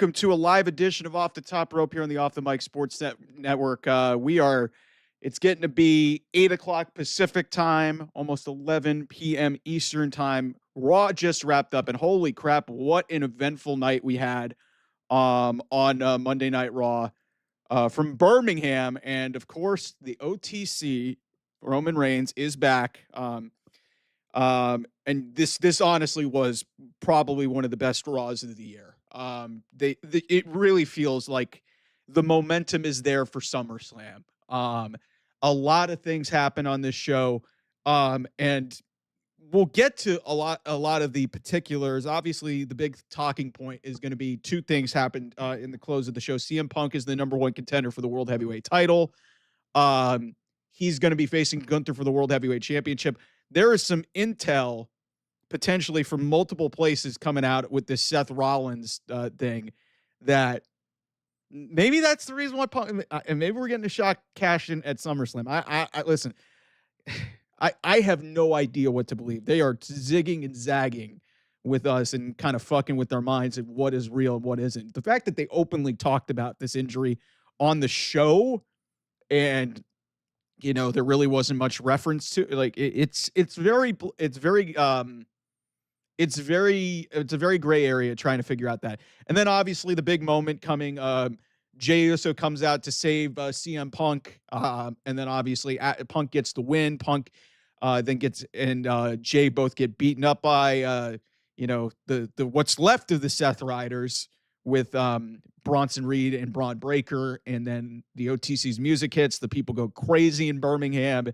welcome to a live edition of Off the Top Rope here on the Off the Mic Sports Network. It's getting to be 8 o'clock Pacific time, almost 11 p.m. Eastern time. Raw just wrapped up, and holy crap, what an eventful night we had on Monday Night Raw from Birmingham. And of course, the OTC, Roman Reigns, is back. And this honestly was probably one of the best Raws of the year. It really feels like the momentum is there for SummerSlam. A lot of things happen on this show. And we'll get to a lot of the particulars. Obviously, the big talking point is going to be two things happened in the close of the show. CM Punk is the number one contender for the World Heavyweight title. He's going to be facing Gunther for the World Heavyweight Championship. There is some intel potentially from multiple places coming out with this Seth Rollins thing that maybe that's the reason why Punk, and maybe we're getting a shock cash in at SummerSlam. I listen, I have no idea what to believe. They are zigging and zagging with us and kind of fucking with our minds of what is real and what isn't. The fact that they openly talked about this injury on the show, and there really wasn't much reference to, like, it's a very gray area trying to figure out that. And then obviously the big moment coming, Jey Uso comes out to save CM Punk. And then obviously Punk gets the win. Punk then gets, and Jey both get beaten up by, the what's left of the Seth Riders with Bronson Reed and Braun Breaker. And then the OTC's music hits. The people go crazy in Birmingham.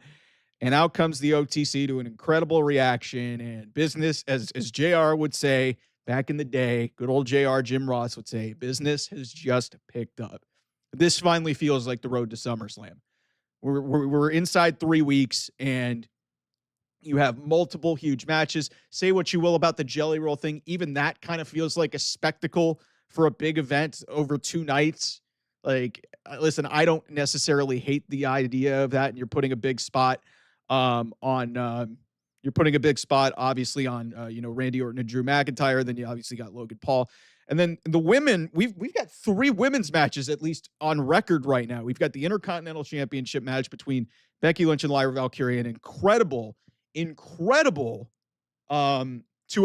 And out comes the OTC to an incredible reaction and business, as JR would say back in the day, good old JR, Jim Ross would say, business has just picked up. This finally feels like the road to SummerSlam. We're inside 3 weeks, and you have multiple huge matches. Say what you will about the Jelly Roll thing. Even that kind of feels like a spectacle for a big event over 2 nights. Like, listen, I don't necessarily hate the idea of that, and you're putting a big spot obviously on Randy Orton and Drew McIntyre. Then you obviously got Logan Paul, and then the women. We've got 3 women's matches at least on record right now. We've got the Intercontinental Championship match between Becky Lynch and Lyra Valkyria, an incredible 2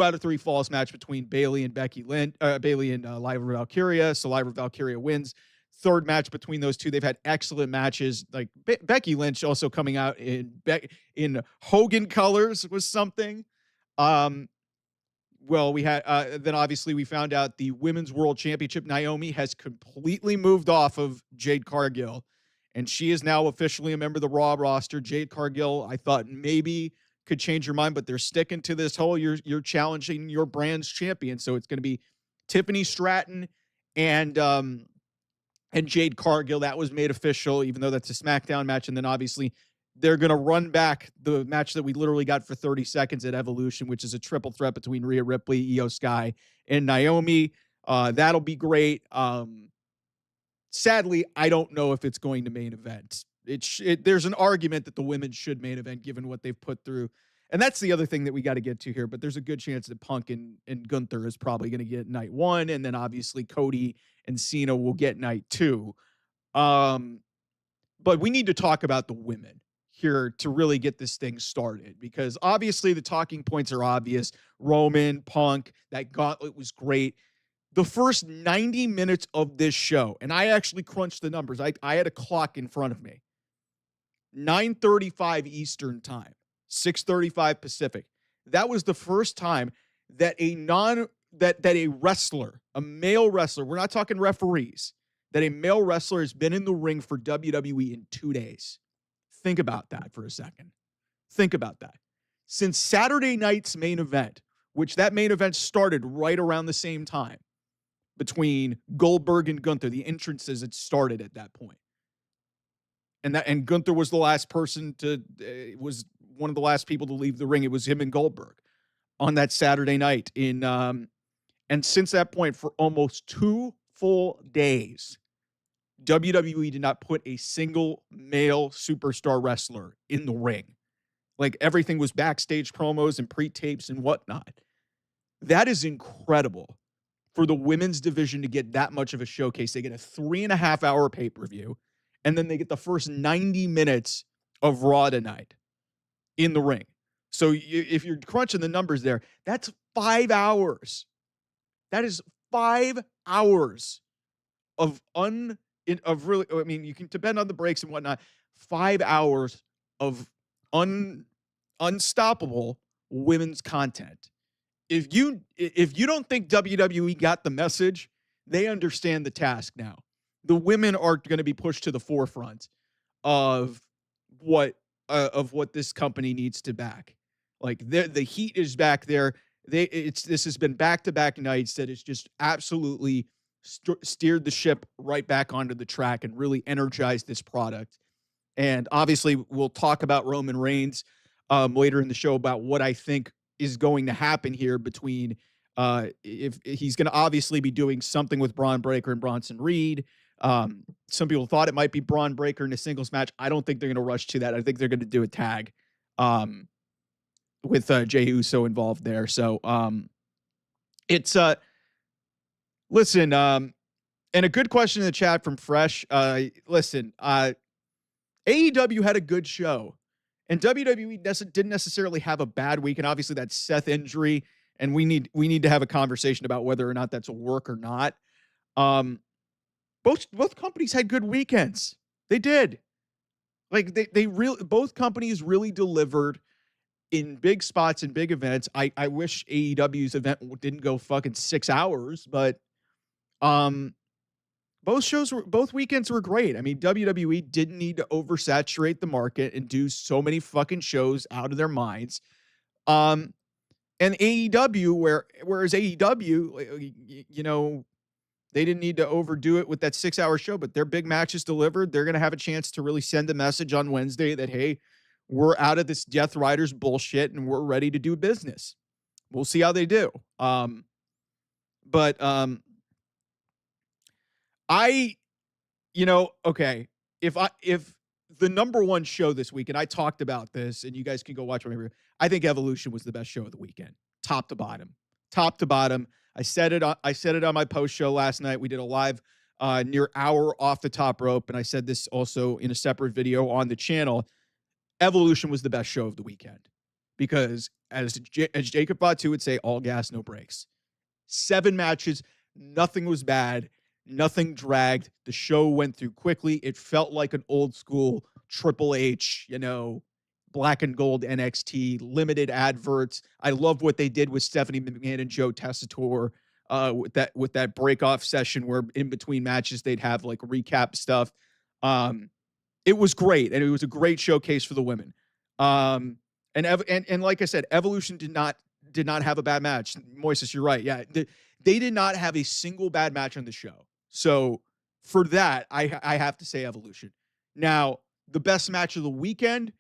out of 3 falls match between Bayley and Lyra Valkyria. So Lyra Valkyria wins. Third match between those two. They've had excellent matches. Like Becky Lynch also coming out in Hogan colors was something. We had then obviously we found out the Women's World Championship. Naomi has completely moved off of Jade Cargill, and she is now officially a member of the Raw roster. Jade Cargill, I thought maybe could change your mind, but they're sticking to this whole you're challenging your brand's champion. So it's going to be Tiffany Stratton and Jade Cargill. That was made official, even though that's a SmackDown match. And then obviously they're going to run back the match that we literally got for 30 seconds at Evolution, which is a triple threat between Rhea Ripley, Io Sky, and Naomi. That'll be great. Sadly, I don't know if it's going to main event. There's an argument that the women should main event given what they've put through. And that's the other thing that we got to get to here. But there's a good chance that Punk and Gunther is probably going to get night 1. And then obviously Cody and Cena will get night 2. But we need to talk about the women here to really get this thing started, because obviously the talking points are obvious. Roman, Punk, that Gauntlet was great. The first 90 minutes of this show, and I actually crunched the numbers. I had a clock in front of me. 9:35 Eastern time, 6:35 Pacific. That was the first time that a wrestler, a male wrestler, we're not talking referees, that a male wrestler has been in the ring for WWE in 2 days. Think about that for a second. Think about that. Since Saturday night's main event, which that main event started right around the same time between Goldberg and Gunther, the entrances had started at that point. And Gunther was the last person was one of the last people to leave the ring. It was him and Goldberg on that Saturday night and since that point, for almost 2 full days, WWE did not put a single male superstar wrestler in the ring. Like, everything was backstage promos and pre-tapes and whatnot. That is incredible for the women's division to get that much of a showcase. They get a 3.5-hour pay-per-view, and then they get the first 90 minutes of Raw tonight in the ring. So if you're crunching the numbers there, that's 5 hours. That is 5 hours of really, I mean, you can depend on the breaks and whatnot. 5 hours of unstoppable women's content. If you don't think WWE got the message, they understand the task now. The women are going to be pushed to the forefront of what this company needs to back. Like the heat is back there. This has been back-to-back nights that has just absolutely steered the ship right back onto the track and really energized this product. And obviously, we'll talk about Roman Reigns later in the show about what I think is going to happen here between if he's going to obviously be doing something with Braun Breaker and Bronson Reed. Some people thought it might be Braun Breaker in a singles match. I don't think they're going to rush to that. I think they're going to do a tag with Jey Uso involved there. So it's listen, and a good question in the chat from Fresh. Listen, AEW had a good show, and WWE didn't necessarily have a bad week. And obviously, that Seth injury, and we need to have a conversation about whether or not that's a work or not. Both companies had good weekends. They did. Like they really, both companies really delivered in big spots and big events. I wish AEW's event didn't go fucking 6 hours, but both weekends were great. I mean, WWE didn't need to oversaturate the market and do so many fucking shows out of their minds. And AEW, whereas AEW, you know, they didn't need to overdo it with that 6-hour show, but their big matches delivered. They're going to have a chance to really send a message on Wednesday that, hey, we're out of this Death Riders bullshit and we're ready to do business. We'll see how they do. Okay, if the number one show this week, and I talked about this, and you guys can go watch my review, I think Evolution was the best show of the weekend, top to bottom. I said it on my post show last night. We did a live near hour off the top rope, and I said this also in a separate video on the channel. Evolution was the best show of the weekend because, as Jacob Fatu would say, all gas, no brakes. 7 matches, nothing was bad. Nothing dragged. The show went through quickly. It felt like an old school Triple H, black and gold NXT, limited adverts. I love what they did with Stephanie McMahon and Joe Tessitore with that break-off session where in between matches they'd have like recap stuff. It was great, and it was a great showcase for the women. And like I said, Evolution did not have a bad match. Moises, you're right. Yeah, they did not have a single bad match on the show. So for that, I have to say Evolution. Now, the best match of the weekend,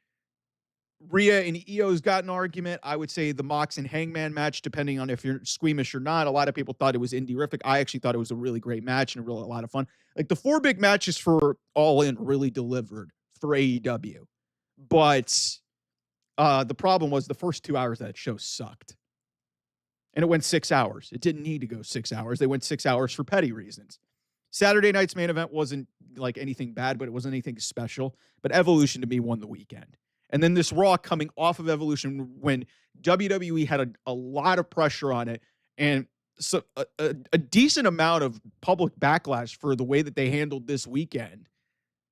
Rhea and Io's got an argument. I would say the Mox and Hangman match, depending on if you're squeamish or not. A lot of people thought it was indie-rific. I actually thought it was a really great match and a lot of fun. Like the 4 big matches for All In really delivered for AEW. But the problem was the first 2 hours of that show sucked. And it went 6 hours. It didn't need to go 6 hours. They went 6 hours for petty reasons. Saturday night's main event wasn't like anything bad, but it wasn't anything special. But Evolution to me won the weekend. And then this Raw coming off of Evolution when WWE had a lot of pressure on it and so a decent amount of public backlash for the way that they handled this weekend.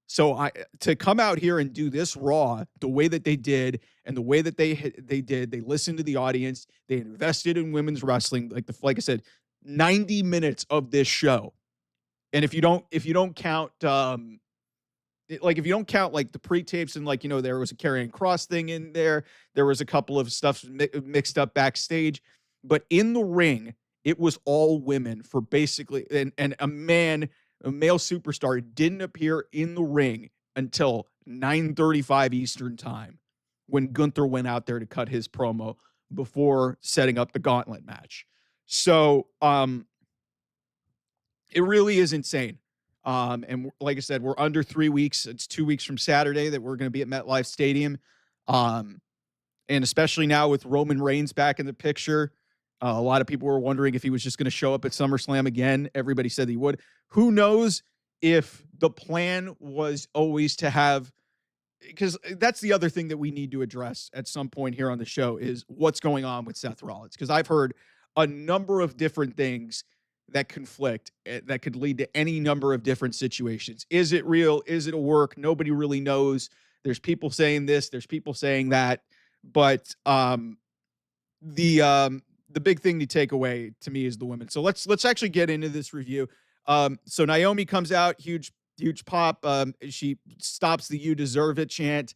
So to come out here and do this Raw the way that they did and the way that they did, they listened to the audience, they invested in women's wrestling, like I said, 90 minutes of this show. And if you don't count if you don't count like the pre-tapes and there was a Karrion Kross thing in there was a couple of stuff mixed up backstage, but in the ring it was all women for basically and a male superstar didn't appear in the ring until 9:35 Eastern time when Gunther went out there to cut his promo before setting up the Gauntlet match. So it really is insane. And like I said, we're under 3 weeks. It's 2 weeks from Saturday that we're going to be at MetLife Stadium. And especially now with Roman Reigns back in the picture, A lot of people were wondering if he was just going to show up at SummerSlam again. Everybody said he would. Who knows if the plan was always to have, because that's the other thing that we need to address at some point here on the show is what's going on with Seth Rollins. Because I've heard a number of different things that conflict, that could lead to any number of different situations. Is it real? Is it a work? Nobody really knows. There's people saying this, there's people saying that, but the big thing to take away to me is the women. So let's actually get into this review. So Naomi comes out, huge pop. She stops the "You deserve it" chant.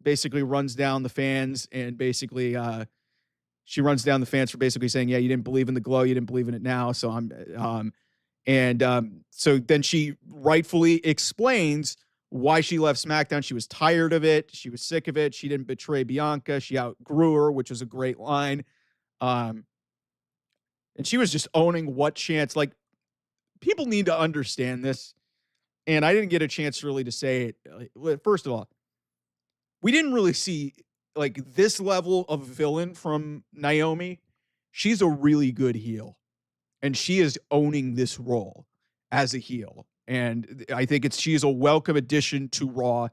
Basically runs down the fans, and basically she runs down the fans for basically saying, "Yeah, you didn't believe in the glow, you didn't believe in it now." So so then she rightfully explains why she left SmackDown. She was tired of it. She was sick of it. She didn't betray Bianca. She outgrew her, which was a great line. And she was just owning what chance. Like, people need to understand this. And I didn't get a chance really to say it. Like, first of all, we didn't really see like this level of villain from Naomi. She's a really good heel, and she is owning this role as a heel. And I think she's a welcome addition to Raw.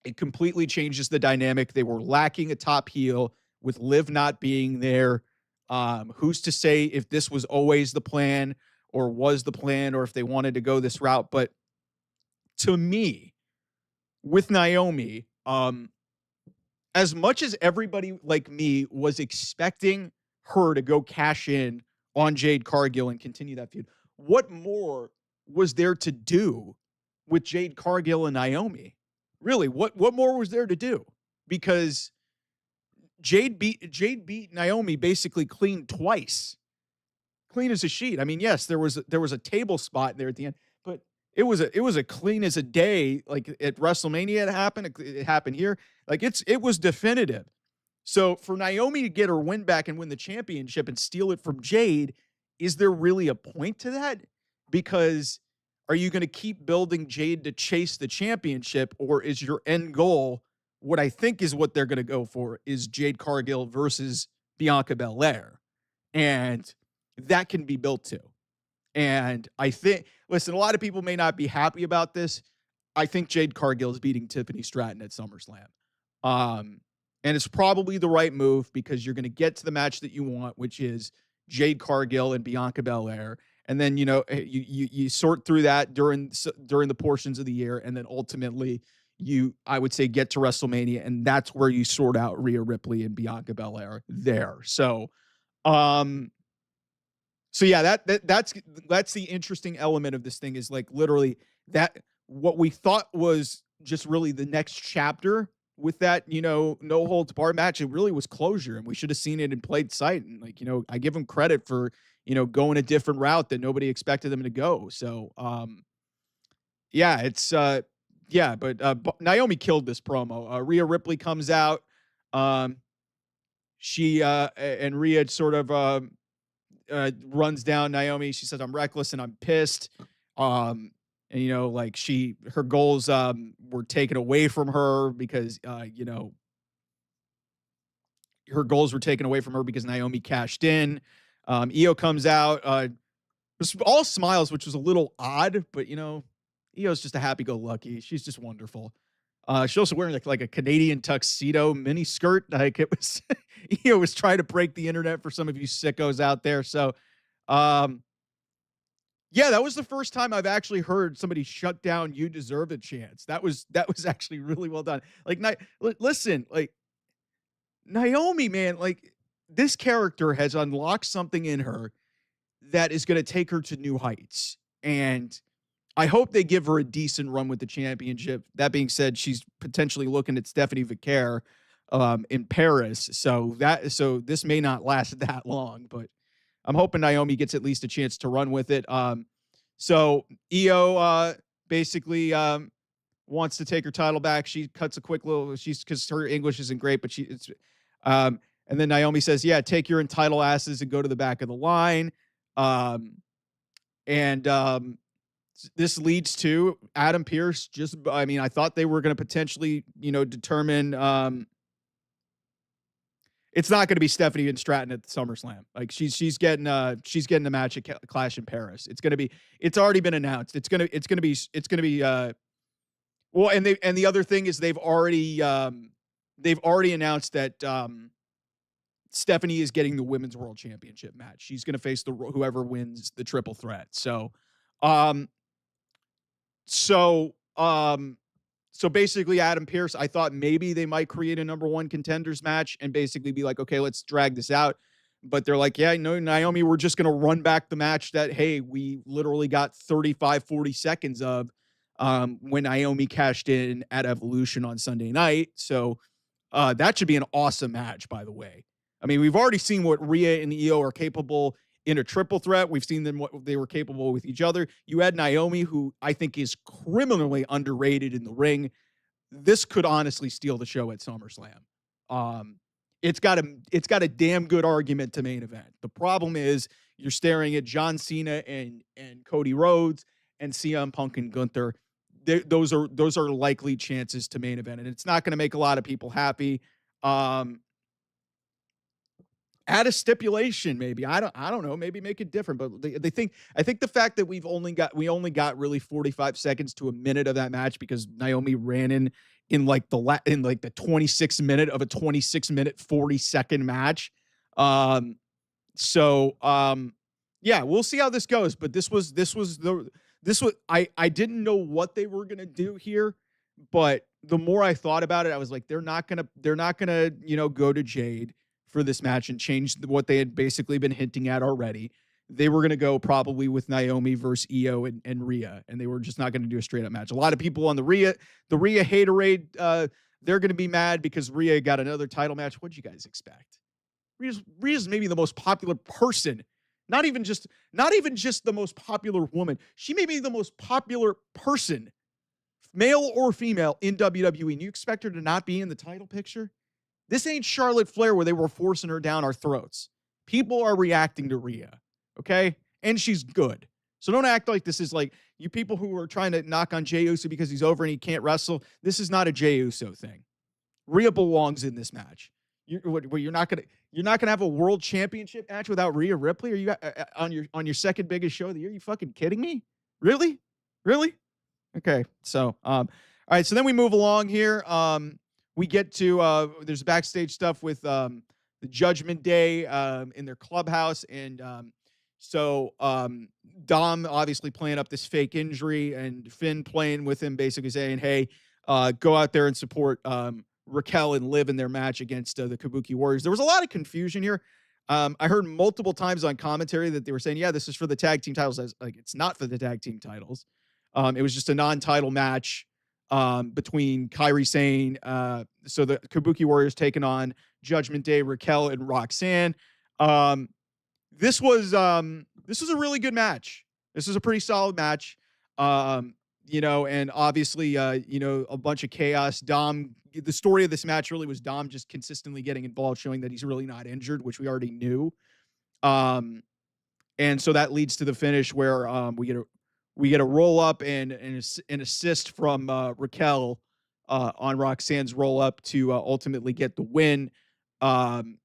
It completely changes the dynamic. They were lacking a top heel with Liv not being there. Who's to say if this was always the plan or was the plan, or if they wanted to go this route? But to me, with Naomi, as much as everybody like me was expecting her to go cash in on Jade Cargill and continue that feud, what more was there to do with Jade Cargill and Naomi? Really, what more was there to do? Because Jade beat Naomi basically clean twice. Clean as a sheet. I mean, yes, there was a table spot there at the end, but it was a clean as a day. Like at WrestleMania, it happened here. Like it was definitive. So for Naomi to get her win back and win the championship and steal it from Jade, is there really a point to that? Because are you going to keep building Jade to chase the championship, or is your end goal, what I think is what they're going to go for, is Jade Cargill versus Bianca Belair? And that can be built to. And I think, listen, a lot of people may not be happy about this. I think Jade Cargill is beating Tiffany Stratton at SummerSlam. And it's probably the right move, because you're going to get to the match that you want, which is Jade Cargill and Bianca Belair. And then, you sort through that during the portions of the year. And then ultimately I would say, get to WrestleMania. And that's where you sort out Rhea Ripley and Bianca Belair there. So yeah, that's the interesting element of this thing, is like literally that what we thought was just really the next chapter with that, no holds barred match. It really was closure, and we should have seen it in plain sight. And like, I give them credit for, going a different route that nobody expected them to go. So, yeah, it's, but Naomi killed this promo. Rhea Ripley comes out. She and Rhea sort of runs down Naomi. She says, "I'm reckless and I'm pissed." And like her goals were taken away from her because her goals were taken away from her because Naomi cashed in. Io comes out, was all smiles, which was a little odd, but Io's just a happy-go-lucky. She's just wonderful. She's also wearing like a Canadian tuxedo mini skirt. Like it was, Io was trying to break the internet for some of you sickos out there. So, yeah, that was the first time I've actually heard somebody shut down "You deserve it" chants. That was actually really well done. Like, listen, like Naomi, man, like this character has unlocked something in her that is going to take her to new heights. And I hope they give her a decent run with the championship. That being said, she's potentially looking at Stephanie Vicaire in Paris. So this may not last that long, but I'm hoping Naomi gets at least a chance to run with it. So Io basically wants to take her title back. She cuts a quick little, because her English isn't great, but and then Naomi says, "Yeah, take your entitled asses and go to the back of the line." This leads to Adam Pearce. I thought they were going to potentially, determine. it's not going to be Stephanie and Stratton at the SummerSlam. Like she's getting the match at Clash in Paris. It's already been announced. It's going to be well, and the other thing is they've already announced that Stephanie is getting the Women's World Championship match. She's going to face whoever wins the triple threat. Um, so basically Adam Pearce, I thought maybe they might create a number one contenders match and basically be like, okay, let's drag this out. But they're like, yeah, no, Naomi, we're just going to run back the match that, hey, we literally got 35, 40 seconds of when Naomi cashed in at Evolution on Sunday night. So that should be an awesome match, by the way. I mean, we've already seen what Rhea and Io are capable in a triple threat. We've seen them, what they were capable with each other. You had Naomi, who I think is criminally underrated in the ring. This could honestly steal the show at SummerSlam. It's got a damn good argument to main event. The problem is you're staring at John Cena and Cody Rhodes and CM Punk and Gunther. Those are likely chances to main event, and it's not going to make a lot of people happy. Add a stipulation, maybe. I don't know. Maybe make it different. But I think the fact that we only got really 45 seconds to a minute of that match because Naomi ran in like the 26th minute of a 26-minute 40-second match. Yeah, we'll see how this goes. But I didn't know what they were gonna do here, but the more I thought about it, I was like, they're not gonna go to Jade for this match and change what they had basically been hinting at already. They were going to go probably with Naomi versus Io and Rhea, and they were just not going to do a straight up match. A lot of people on the Rhea haterade, they're going to be mad because Rhea got another title match. What'd you guys expect? Rhea's maybe the most popular person, not even just the most popular woman. She may be the most popular person, male or female, in WWE. And you expect her to not be in the title picture? This ain't Charlotte Flair where they were forcing her down our throats. People are reacting to Rhea, okay? And she's good. So don't act like this is like you people who are trying to knock on Jey Uso because he's over and he can't wrestle. This is not a Jey Uso thing. Rhea belongs in this match. You're not gonna have a world championship match without Rhea Ripley? Are you on your second biggest show of the year? Are you fucking kidding me? Really? Okay. So all right. So then we move along here. We get to there's backstage stuff with the Judgment Day in their clubhouse, and Dom obviously playing up this fake injury, and Finn playing with him, basically saying, "Hey, go out there and support Raquel and Liv in their match against the Kabuki Warriors." There was a lot of confusion here. I heard multiple times on commentary that they were saying, "Yeah, this is for the tag team titles." Like, it's not for the tag team titles. It was just a non-title match between Kairi Sane, so the Kabuki Warriors taking on Judgment Day, Raquel, and Roxanne. This was a really good match. This is a pretty solid match. And obviously, a bunch of chaos. Dom, the story of this match really was Dom just consistently getting involved, showing that he's really not injured, which we already knew. And so that leads to the finish where we get a roll up and an assist from Raquel on Roxanne's roll up to ultimately get the win. And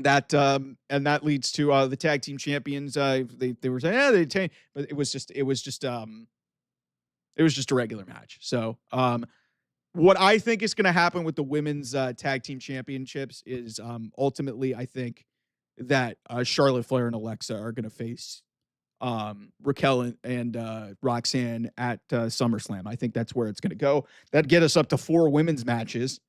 that leads to the tag team champions. They were saying, but it was just a regular match. So what I think is going to happen with the women's tag team championships is ultimately I think that Charlotte Flair and Alexa are going to face Raquel and Roxanne at SummerSlam. I think that's where it's going to go. That'd get us up to 4 women's matches.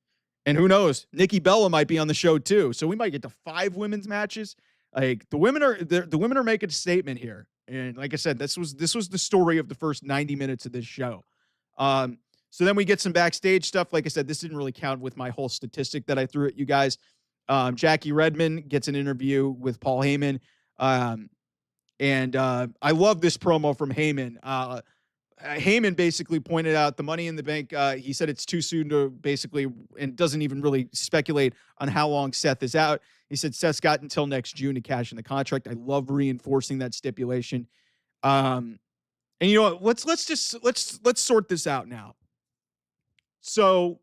And who knows? Nikki Bella might be on the show too. So we might get to 5 women's matches. Like the women are making a statement here. And like I said, this was the story of the first 90 minutes of this show. So then we get some backstage stuff. Like I said, this didn't really count with my whole statistic that I threw at you guys. Jackie Redmond gets an interview with Paul Heyman. And I love this promo from Heyman. Heyman basically pointed out the Money in the Bank. He said it's too soon to basically, and doesn't even really speculate on how long Seth is out. He said Seth's got until next June to cash in the contract. I love reinforcing that stipulation. And you know what? Let's sort this out now. So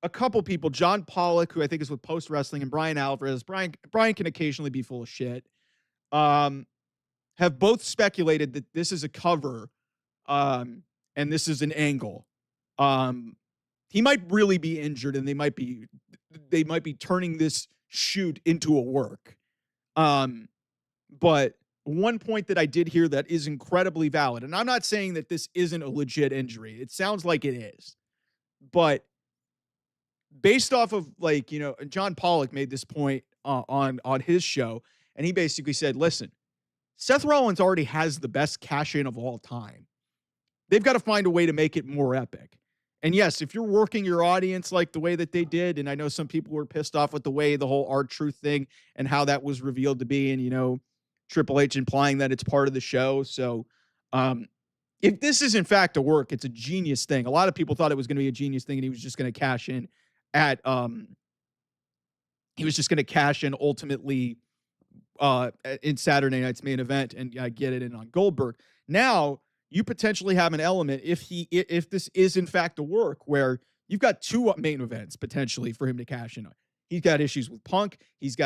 a couple people, John Pollock, who I think is with Post Wrestling, and Brian Alvarez. Brian can occasionally be full of shit. Um, have both speculated that this is a cover, and this is an angle. He might really be injured, and they might be turning this shoot into a work. But one point that I did hear that is incredibly valid, and I'm not saying that this isn't a legit injury. It sounds like it is, but based off of John Pollock made this point on his show, and he basically said, "Listen, Seth Rollins already has the best cash in of all time. They've got to find a way to make it more epic." And yes, if you're working your audience like the way that they did, and I know some people were pissed off with the way the whole R-Truth thing and how that was revealed to be, and Triple H implying that it's part of the show. So, if this is in fact a work, it's a genius thing. A lot of people thought it was going to be a genius thing, and he was just going to cash in at ultimately in Saturday night's main event and get it in on Goldberg. Now you potentially have an element if this is in fact a work where you've got two main events potentially for him to cash in on. He's got issues with Punk. He's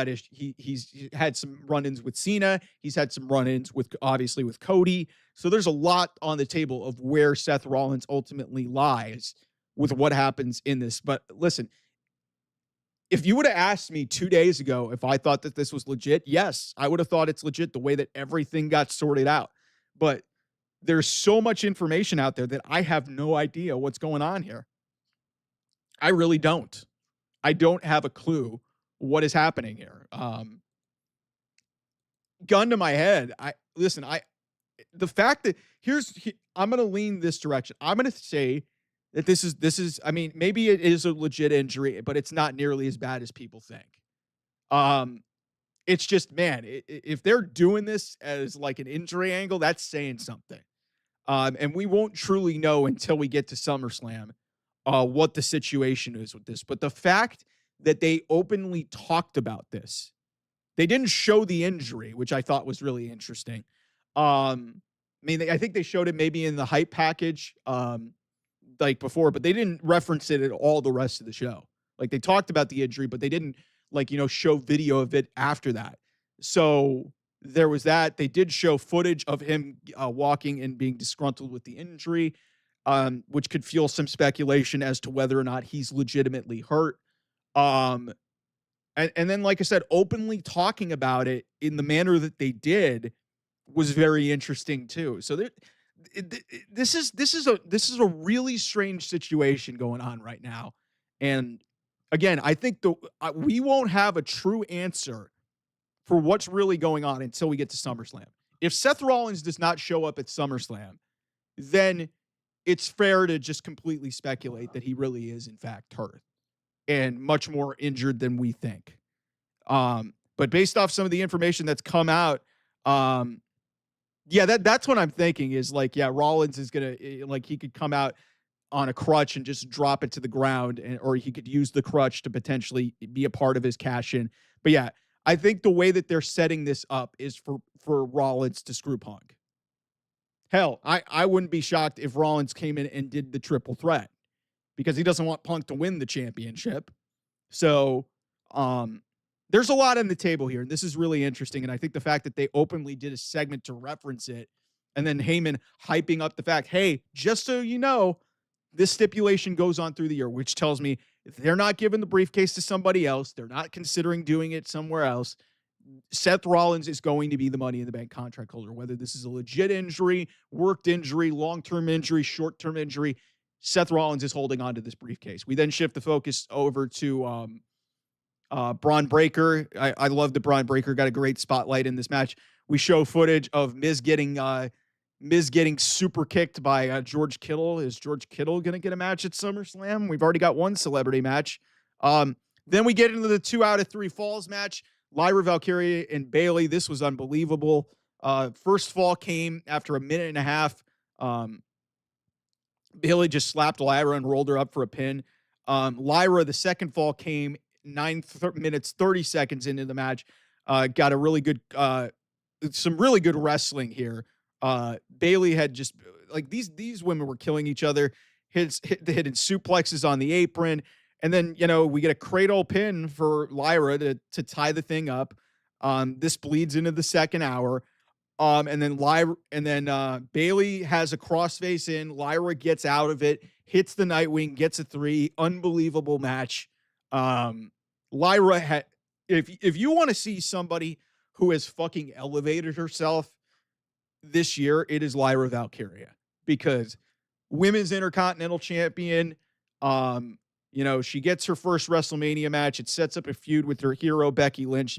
had some run-ins with Cena. He's had some run-ins obviously with Cody. So there's a lot on the table of where Seth Rollins ultimately lies with what happens in this. But listen, if you would have asked me 2 days ago if I thought that this was legit, yes, I would have thought it's legit the way that everything got sorted out. But there's so much information out there that I have no idea what's going on here. I really don't. I don't have a clue what is happening here. Gun to my head. The fact that I'm going to lean this direction. I'm going to say that this is, I mean, maybe it is a legit injury, but it's not nearly as bad as people think. It's just, man, if they're doing this as like an injury angle, that's saying something. And we won't truly know until we get to SummerSlam what the situation is with this. But the fact that they openly talked about this, they didn't show the injury, which I thought was really interesting. I think they showed it maybe in the hype package, like before, but they didn't reference it at all the rest of the show. Like they talked about the injury, but they didn't show video of it after that. So there was that. They did show footage of him walking and being disgruntled with the injury, which could fuel some speculation as to whether or not he's legitimately hurt. And then, like I said, openly talking about it in the manner that they did was very interesting too. So this is a really strange situation going on right now. And again, I think we won't have a true answer for what's really going on until we get to SummerSlam. If Seth Rollins does not show up at SummerSlam, then it's fair to just completely speculate that he really is in fact hurt and much more injured than we think. But based off some of the information that's come out, that's what I'm thinking is Rollins is going to, he could come out on a crutch and just drop it to the ground, or he could use the crutch to potentially be a part of his cash in. But yeah, I think the way that they're setting this up is for Rollins to screw Punk. Hell, I wouldn't be shocked if Rollins came in and did the triple threat because he doesn't want Punk to win the championship. So there's a lot on the table here, and this is really interesting. And I think the fact that they openly did a segment to reference it, and then Heyman hyping up the fact, hey, just so you know, this stipulation goes on through the year, which tells me if they're not giving the briefcase to somebody else, they're not considering doing it somewhere else, Seth Rollins is going to be the Money in the Bank contract holder, whether this is a legit injury, worked injury, long-term injury, short-term injury. Seth Rollins is holding on to this briefcase. We then shift the focus over to Braun Breaker. I love that Braun Breaker got a great spotlight in this match. We show footage of Miz getting super kicked by George Kittle. Is George Kittle going to get a match at SummerSlam? We've already got one celebrity match. Then we get into the 2 out of 3 falls match. Lyra Valkyria and Bayley. This was unbelievable. First fall came after a minute and a half. Bayley just slapped Lyra and rolled her up for a pin. Lyra, the second fall came 9 minutes, 30 seconds into the match. Got a really good, some really good wrestling here. Bayley had just these women were killing each other. Hitting suplexes on the apron. And then, we get a cradle pin for Lyra to tie the thing up. This bleeds into the second hour. Bailey has a crossface in. Lyra gets out of it, hits the Nightwing, gets a 3. Unbelievable match. Lyra had, if you want to see somebody who has fucking elevated herself this year, it is Lyra Valkyria, because women's intercontinental champion. She gets her first WrestleMania match. It sets up a feud with her hero, Becky Lynch.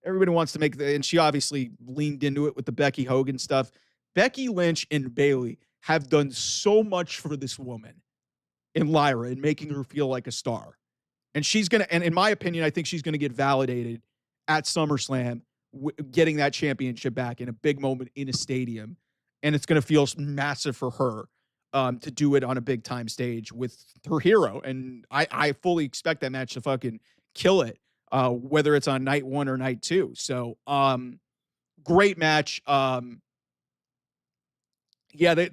Everybody wants to and she obviously leaned into it with the Becky Hogan stuff. Becky Lynch and Bailey have done so much for this woman in Lyra and making her feel like a star. And and in my opinion, I think she's going to get validated at SummerSlam, getting that championship back in a big moment in a stadium. And it's going to feel massive for her to do it on a big time stage with her hero. And I fully expect that match to fucking kill it, whether it's on night 1 or night 2. So, great match. The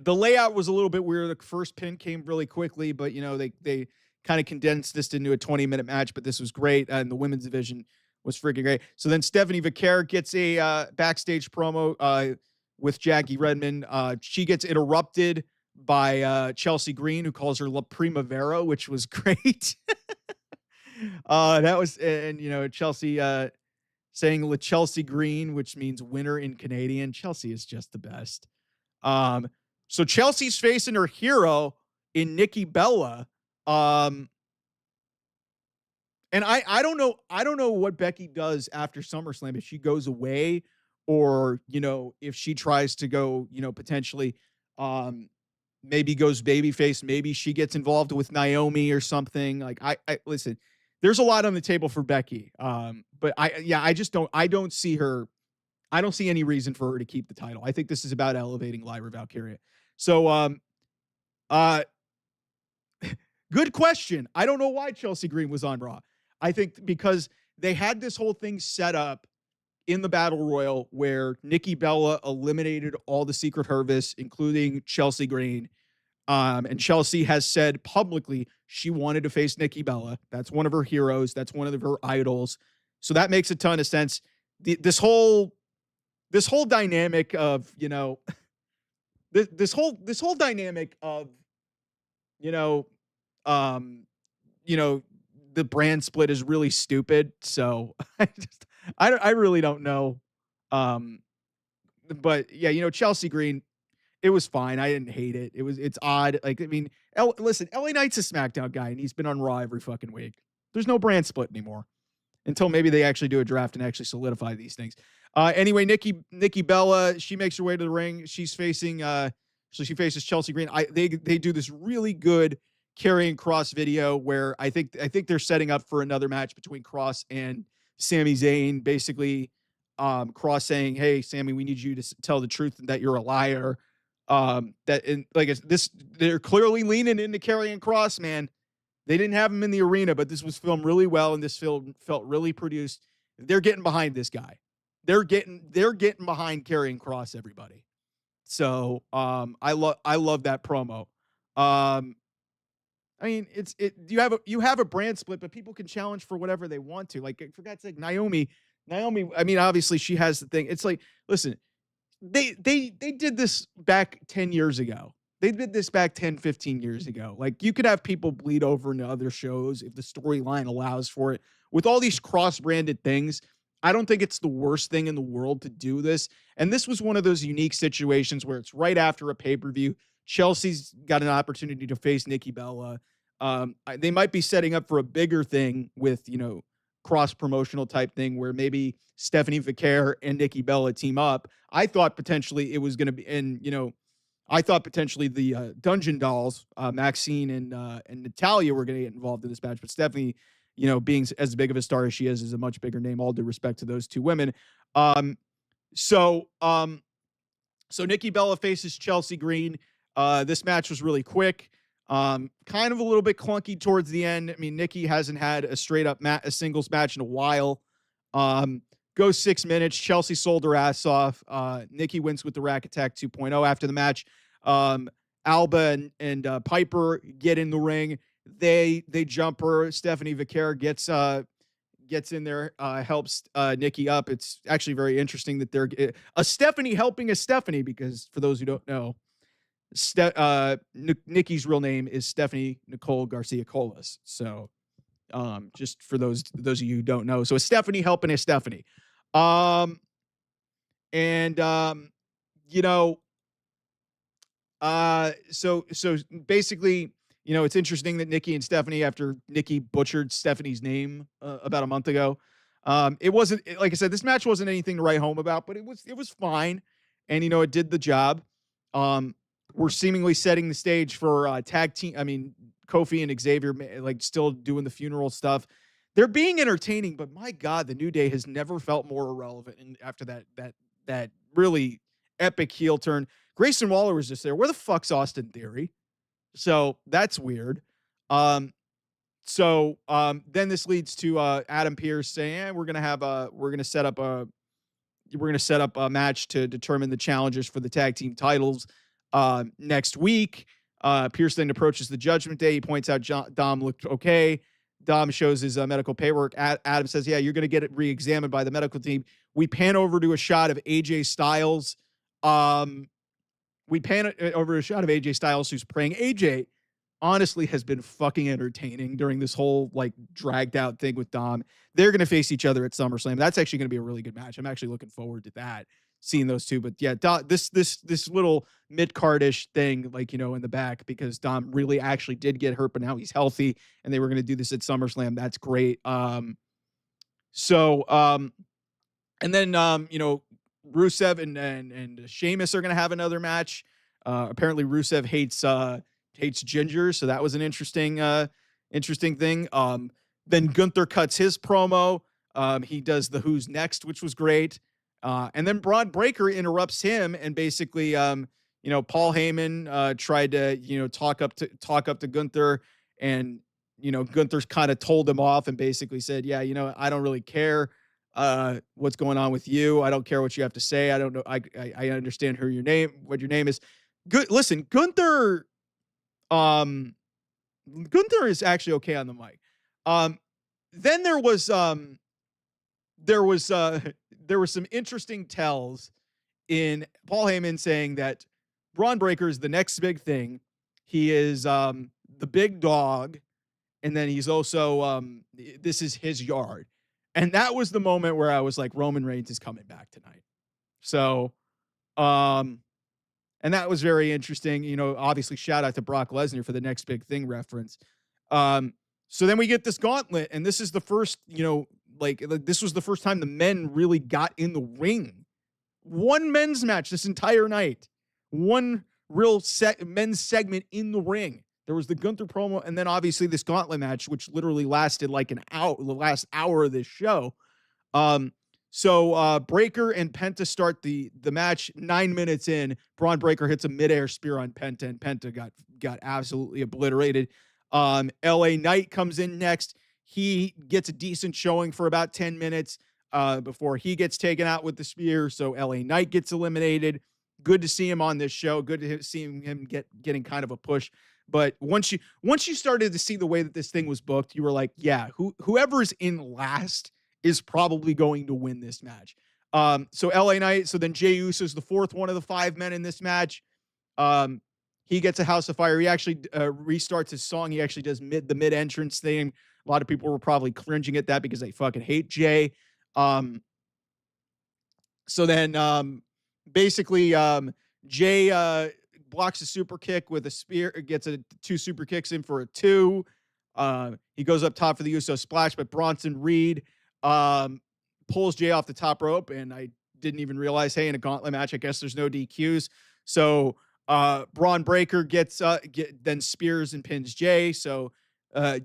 layout was a little bit weird. The first pin came really quickly, but they kind of condensed this into a 20-minute match, but this was great. And the women's division was freaking great. So then Stephanie Vaquer gets a backstage promo with Jackie Redmond. She gets interrupted by Chelsea Green, who calls her La Primavera, which was great. Chelsea saying La Chelsea Green, which means winner in Canadian. Chelsea is just the best. So Chelsea's facing her hero in Nikki Bella. And I don't know what Becky does after SummerSlam, if she goes away or, if she tries to go, potentially, maybe goes babyface, maybe she gets involved with Naomi or something. Like I listen, there's a lot on the table for Becky. But I don't see any reason for her to keep the title. I think this is about elevating Lyra Valkyria. So, good question. I don't know why Chelsea Green was on Raw. I think because they had this whole thing set up in the Battle Royal where Nikki Bella eliminated all the Secret Service, including Chelsea Green. And Chelsea has said publicly she wanted to face Nikki Bella. That's one of her heroes. That's one of her idols. So that makes a ton of sense. This whole dynamic of, this whole dynamic of, the brand split is really stupid. So I really don't know. But yeah, Chelsea Green, it was fine. I didn't hate it. It's odd. Like, I mean, listen, LA Knight's a SmackDown guy and he's been on Raw every fucking week. There's no brand split anymore until maybe they actually do a draft and actually solidify these things. Anyway, Nikki Bella, she makes her way to the ring. She's facing, so she faces Chelsea Green. They do this really good Karrion Kross video where I think they're setting up for another match between Kross and Sami Zayn. Basically, Kross saying, "Hey, Sami, we need you to tell the truth that you're a liar." They're clearly leaning into Karrion Kross, man. They didn't have him in the arena, but this was filmed really well, and this film felt really produced. They're getting behind this guy. They're getting behind Karrion Kross, everybody. So I love that promo. I mean, you have a brand split, but people can challenge for whatever they want to. Like, for God's sake, Naomi, I mean, obviously she has the thing. It's like, listen, they did this back 10 years ago. They did this back 10, 15 years ago. Like, you could have people bleed over into other shows if the storyline allows for it. With all these cross-branded things, I don't think it's the worst thing in the world to do this. And this was one of those unique situations where it's right after a pay-per-view. Chelsea's got an opportunity to face Nikki Bella. They might be setting up for a bigger thing with, cross-promotional type thing where maybe Stephanie Vaquer and Nikki Bella team up. I thought potentially it was going to be, and, I thought potentially the Dungeon Dolls, Maxine and Natalia were going to get involved in this match, but Stephanie, being as big of a star as she is a much bigger name. All due respect to those two women. So Nikki Bella faces Chelsea Green. This match was really quick. Kind of a little bit clunky towards the end. I mean, Nikki hasn't had a straight up a singles match in a while. Goes 6 minutes. Chelsea sold her ass off. Nikki wins with the Rack Attack 2.0 after the match. Alba and Piper get in the ring. They jump her. Stephanie Vaquer gets in there, helps Nikki up. It's actually very interesting that they're a Stephanie helping a Stephanie, because for those who don't know, Nikki's real name is Stephanie Nicole Garcia Colas. So just for those of you who don't know, so a Stephanie helping a Stephanie. And you know, so basically, it's interesting that Nikki and Stephanie, after Nikki butchered Stephanie's name about a month ago, it wasn't, like I said, this match wasn't anything to write home about, but it was fine, and it did the job. We're seemingly setting the stage for tag team. I mean, Kofi and Xavier, like, still doing the funeral stuff. They're being entertaining, but my God, the New Day has never felt more irrelevant. And after that really epic heel turn, Grayson Waller was just there. Where the fuck's Austin Theory? So that's weird. Then this leads to Adam Pearce saying, we're gonna set up a match to determine the challengers for the tag team titles next week. Pearce then approaches the Judgment Day. He points out Dom looked okay. Dom shows his medical paperwork. Adam says, yeah, you're going to get it re-examined by the medical team. We pan over to a shot of AJ Styles. Who's praying. AJ honestly has been fucking entertaining during this whole like dragged out thing with Dom. They're going to face each other at SummerSlam. That's actually going to be a really good match. I'm actually looking forward to that, seeing those two. But yeah, this little mid-cardish thing, like, in the back, because Dom really actually did get hurt, but now he's healthy, and they were going to do this at SummerSlam. That's great. And then Rusev and Sheamus are going to have another match. Apparently Rusev hates Ginger, so that was an interesting thing. Then Gunther cuts his promo. He does the Who's Next, which was great. And then Braun Breaker interrupts him, and basically, Paul Heyman tried to, talk up to Gunther, and, Gunther's kind of told him off and basically said, yeah, I don't really care what's going on with you. I don't care what you have to say. I don't know. I understand what your name is. Good. Listen, Gunther is actually okay on the mic. Then there was some interesting tells in Paul Heyman saying that Braun Breaker is the next big thing. He is the big dog, and then he's also this is his yard. And that was the moment where I was like, Roman Reigns is coming back tonight. So and that was very interesting. Obviously shout out to Brock Lesnar for the next big thing reference. So then we get this gauntlet, and this is the first, this was the first time the men really got in the ring. One men's match this entire night. One real men's segment in the ring. There was the Gunther promo, and then obviously this gauntlet match, which literally lasted like an hour, the last hour of this show. So Breaker and Penta start the match. 9 minutes in, Braun Breaker hits a midair spear on Penta, and Penta got absolutely obliterated. LA Knight comes in next. He gets a decent showing for about 10 minutes before he gets taken out with the spear. So LA Knight gets eliminated. Good to see him on this show. Good to see him getting kind of a push. But once you started to see the way that this thing was booked, you were like, yeah, whoever's in last is probably going to win this match. So LA Knight. So then Jey Uso is the fourth one of the 5 men in this match. He gets a House of Fire. He actually restarts his song. He actually does the mid entrance thing. A lot of people were probably cringing at that because they fucking hate Jey. So then basically Jey blocks a super kick with a spear, gets 2 super kicks in for a 2. He goes up top for the Uso splash, but Bronson Reed pulls Jey off the top rope, and I didn't even realize, hey, in a gauntlet match, I guess there's no DQs. So Braun Breaker then spears and pins Jey. So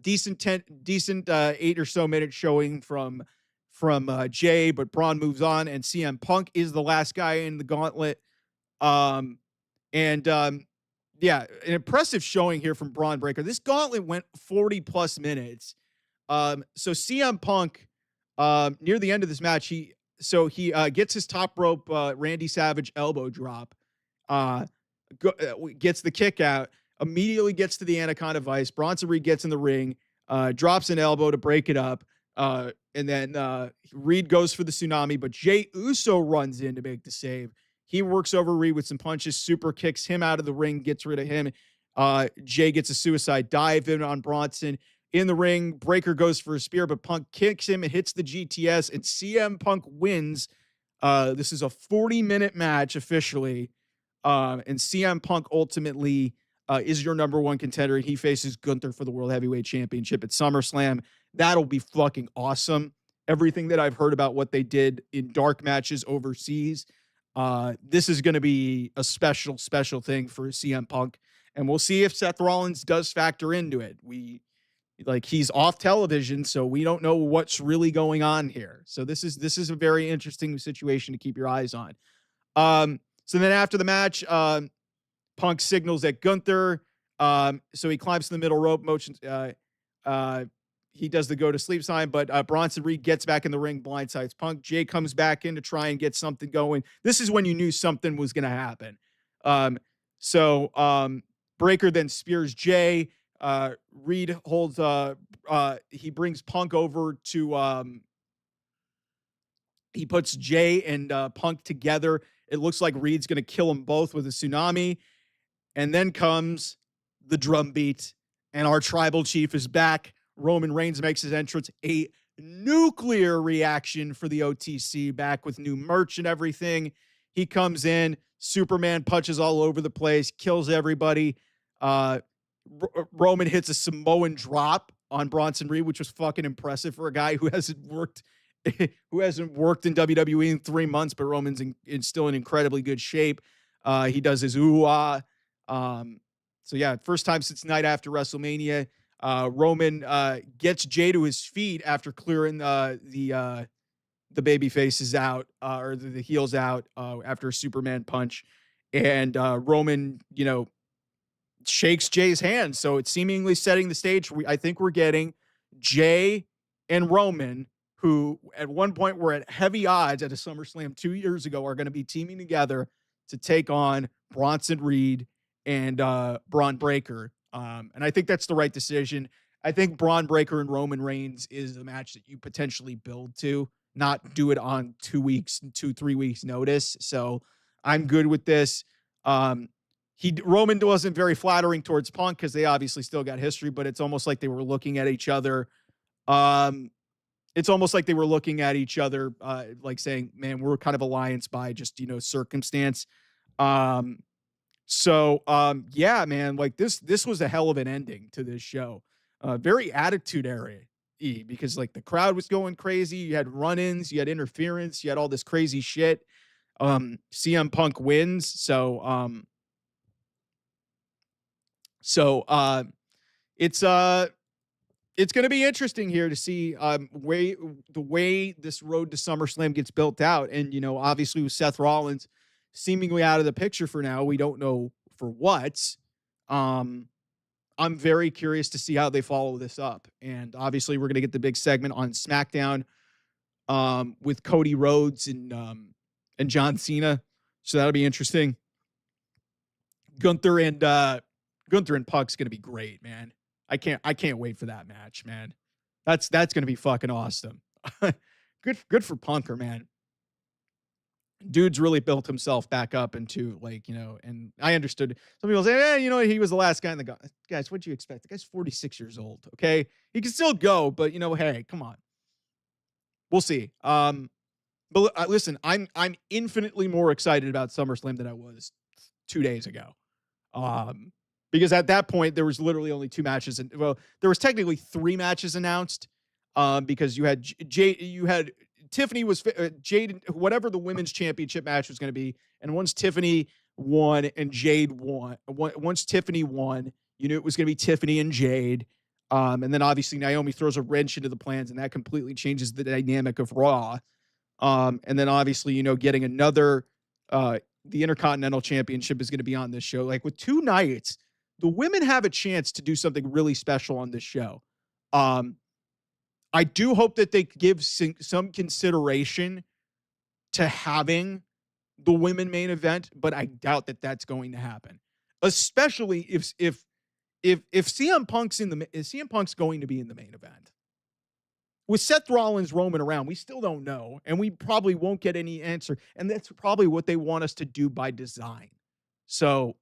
decent 8 or so minute showing from Jey, but Braun moves on, and CM Punk is the last guy in the gauntlet. Yeah, an impressive showing here from Braun Breaker. This gauntlet went 40 plus minutes. So CM Punk, near the end of this match, he gets his top rope Randy Savage elbow drop, gets the kick out. immediately gets to the Anaconda Vice. Bronson Reed gets in the ring, drops an elbow to break it up. And then Reed goes for the tsunami, but Jey Uso runs in to make the save. He works over Reed with some punches, super kicks him out of the ring, gets rid of him. Jay gets a suicide dive in on Bronson. In the ring, Breaker goes for a spear, but Punk kicks him and hits the GTS, and CM Punk wins. This is a 40-minute match officially, and CM Punk ultimately is your number one contender. He faces Gunther for the World Heavyweight Championship at SummerSlam. That'll be fucking awesome. Everything that I've heard about what they did in dark matches overseas, this is going to be a special, special thing for CM Punk. And we'll see if Seth Rollins does factor into it. He's off television, so we don't know what's really going on here. So this is a very interesting situation to keep your eyes on. So then after the match, Punk signals at Gunther. So he climbs to the middle rope, motions. He does the go to sleep sign, but Bronson Reed gets back in the ring, blindsides Punk. Jay comes back in to try and get something going. This is when you knew something was going to happen. Breaker then spears Jay. Reed holds, he brings Punk over to, he puts Jay and Punk together. It looks like Reed's going to kill them both with a tsunami. And then comes the drum beat, and our tribal chief is back. Roman Reigns makes his entrance. A nuclear reaction for the OTC, back with new merch and everything. He comes in, Superman punches all over the place, kills everybody. Roman hits a Samoan drop on Bronson Reed, which was fucking impressive for a guy who hasn't worked in WWE in 3 months, but Roman's still in incredibly good shape. He does his ooh-ah. So yeah, first time since night after WrestleMania. Roman gets Jay to his feet after clearing the baby faces out, or the heels out, after a Superman punch. And Roman, shakes Jay's hand. So it's seemingly setting the stage. I think we're getting Jay and Roman, who at one point were at heavy odds at a SummerSlam 2 years ago, are going to be teaming together to take on Bronson Reed and Braun Breaker. And I think that's the right decision. I think Braun Breaker and Roman Reigns is a match that you potentially build to, not do it on 3 weeks notice. So I'm good with this. Roman wasn't very flattering towards Punk because they obviously still got history, but it's almost like they were looking at each other. Like saying, man, we're kind of alliance by just, circumstance. Yeah, man, like this was a hell of an ending to this show. Very attitude era because like the crowd was going crazy. You had run-ins, you had interference, you had all this crazy shit. CM Punk wins. It's going to be interesting here to see the way this road to SummerSlam gets built out. And, obviously with Seth Rollins seemingly out of the picture for now, we don't know for what. I'm very curious to see how they follow this up. And obviously we're going to get the big segment on SmackDown with Cody Rhodes and John Cena. So that'll be interesting. Gunther and Punk's going to be great, man. I can't wait for that match, man. That's going to be fucking awesome. Good for Punker, man. Dude's really built himself back up into and I understood. Some people say, he was the last guy in the guys. What'd you expect? The guy's 46 years old. Okay. He can still go, but hey, come on. We'll see. But listen, I'm infinitely more excited about SummerSlam than I was 2 days ago. Because at that point there was literally only 2 matches, and there was technically 3 matches announced. Because you had Tiffany was Jade, whatever the women's championship match was going to be, and once Tiffany won and Jade won, once Tiffany won, you knew it was going to be Tiffany and Jade. And then obviously Naomi throws a wrench into the plans, and that completely changes the dynamic of Raw. And then obviously, getting another, the Intercontinental Championship is going to be on this show. Like with 2 nights, the women have a chance to do something really special on this show. I do hope that they give some consideration to having the women main event, but I doubt that that's going to happen. especially if CM Punk's going to be in the main event. With Seth Rollins roaming around, we still don't know, and we probably won't get any answer. And that's probably what they want us to do by design. So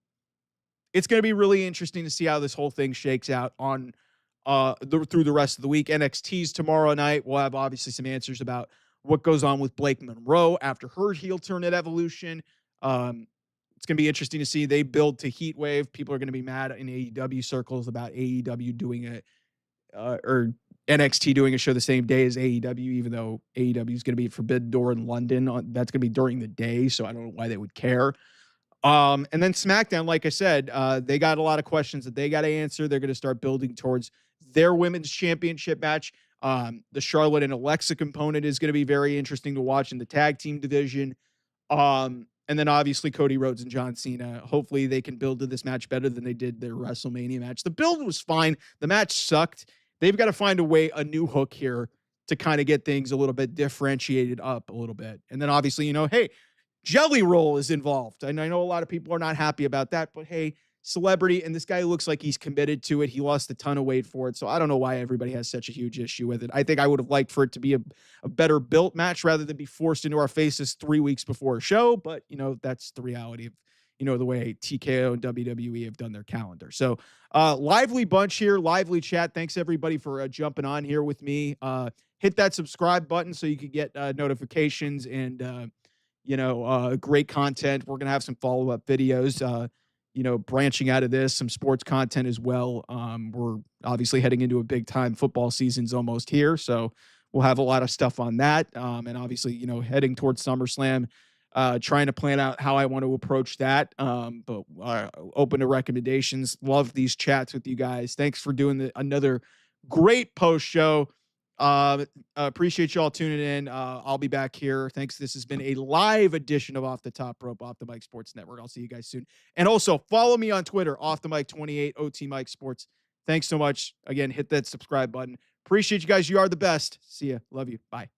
it's going to be really interesting to see how this whole thing shakes out on through the rest of the week. NXT's tomorrow night. We'll have obviously some answers about what goes on with Blake Monroe after her heel turn at Evolution. It's going to be interesting to see. They build to Heat Wave. People are going to be mad in AEW circles about AEW doing it or NXT doing a show the same day as AEW, even though AEW is going to be at Forbidden Door in London. That's going to be during the day, so I don't know why they would care. And then SmackDown, like I said, they got a lot of questions that they got to answer. They're going to start building towards their women's championship match. The Charlotte and Alexa component is going to be very interesting to watch in the tag team division. And then obviously Cody Rhodes and John Cena. Hopefully they can build to this match better than they did their WrestleMania match. The build was fine. The match sucked. They've got to find a new hook here to kind of get things a little bit differentiated up a little bit. And then obviously, hey, Jelly Roll is involved. And I know a lot of people are not happy about that, but hey, celebrity, and this guy looks like he's committed to it. He lost a ton of weight for it. So I don't know why everybody has such a huge issue with it. I think I would have liked for it to be a better built match rather than be forced into our faces 3 weeks before a show. But, that's the reality of, the way TKO and WWE have done their calendar. So lively bunch here, lively chat. Thanks everybody for jumping on here with me. Hit that subscribe button so you can get notifications and, great content. We're going to have some follow-up videos, branching out of this, some sports content as well. We're obviously heading into a big time. Football season's almost here. So we'll have a lot of stuff on that. And obviously, heading towards SummerSlam, trying to plan out how I want to approach that. But open to recommendations. Love these chats with you guys. Thanks for doing another great post show. Appreciate y'all tuning in. I'll be back here. Thanks. This has been a live edition of Off the Top Rope, Off the Mic Sports Network. I'll see you guys soon. And also follow me on Twitter, Off the Mic 28, OT Mike Sports. Thanks so much. Again, hit that subscribe button. Appreciate you guys. You are the best. See ya. Love you. Bye.